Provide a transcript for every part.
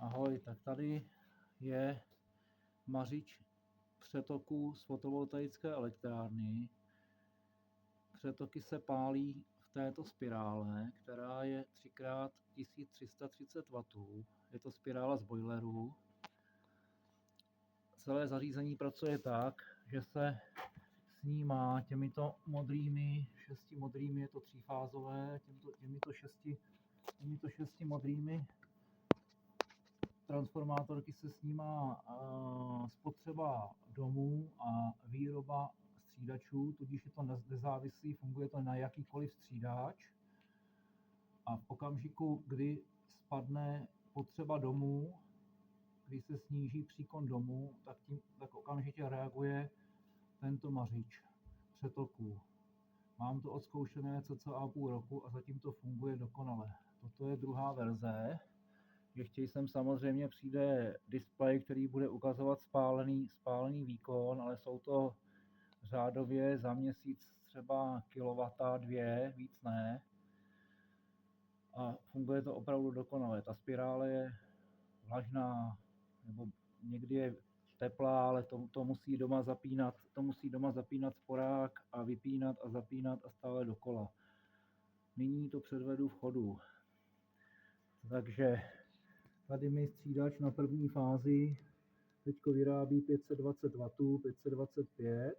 Ahoj, tak tady je mařič přetoku z fotovoltaické elektrárny. Přetoky se pálí v této spirále, která je 3x1330 W. Je to spirála z boileru. Celé zařízení pracuje tak, že se snímá těmito modrými, 6 modrými, je to třífázové, těmito 6 modrými transformátorky se snímá spotřeba domů a výroba střídačů, tudíž je to nezávislý, funguje to na jakýkoliv střídač. A v okamžiku, kdy spadne potřeba domů, kdy se sníží příkon domů, tak okamžitě reaguje tento mařič přetoků. Mám to odzkoušené cca půl roku a zatím to funguje dokonale. Toto je druhá verze. Ještě jsem samozřejmě přijde displej, který bude ukazovat spálený výkon, ale jsou to řádově za měsíc třeba kilowata, 2, víc ne. A funguje to opravdu dokonale. Ta spirála je vlažná, nebo někdy je teplá, ale to musí doma zapínat sporák a vypínat a zapínat a stále dokola. Nyní to předvedu v chodu. Takže tady mi střídač na první fázi teď vyrábí 520 W, 525.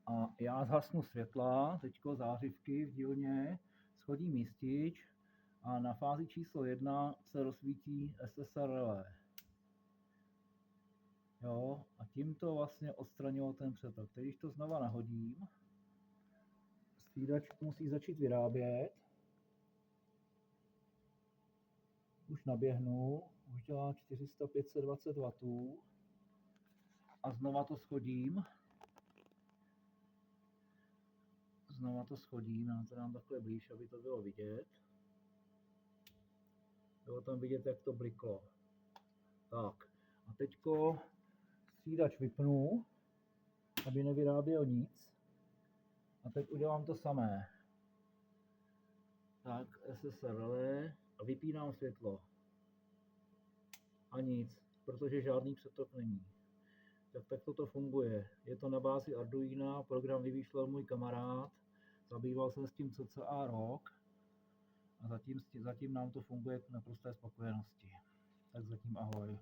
A já zhasnu světla, teď zářivky v dílně, schodím jistič a na fázi číslo 1 se rozsvítí SSR relé. Jo, a tímto vlastně odstranilo ten přetok. Když to znova nahodím, střídač musí začít vyrábět. Už naběhnu, už dělá 400-520 W a znova to schodím. Já to dám takhle blíž, aby to bylo vidět. Bylo tam vidět, jak to bliklo. Tak, a teďko střídač vypnu, aby nevyráběl nic. A teď udělám to samé. Tak, SSR relé a vypínám světlo. A nic, protože žádný přetok není. Tak toto funguje. Je to na bázi Arduina, program vymýšlel můj kamarád, zabýval jsem s tím cca rok a zatím nám to funguje k naprosté spokojenosti. Tak zatím ahoj.